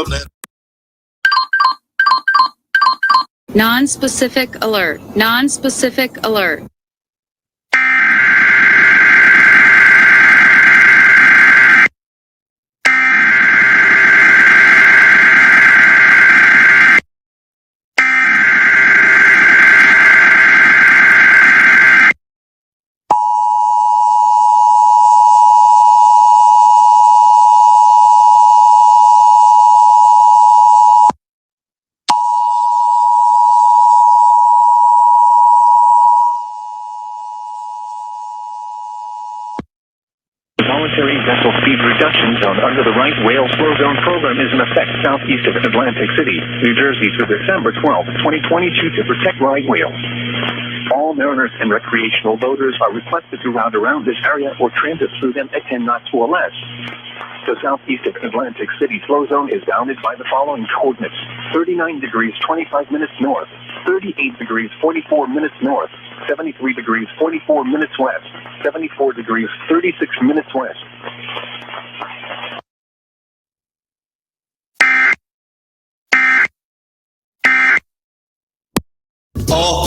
Loveland. Non-specific alert. Non-specific alert. Voluntary vessel speed reduction zone under the right whale slow zone program is in effect southeast of Atlantic City, New Jersey through December 12, 2022 to protect right whales. All mariners and recreational boaters are requested to route around this area or transit through them at 10 knots or less. The southeast of Atlantic City slow zone is bounded by the following coordinates: 39 degrees 25 minutes north, 38 degrees 44 minutes north, 73 degrees 44 minutes west, 74 degrees 36 minutes west. All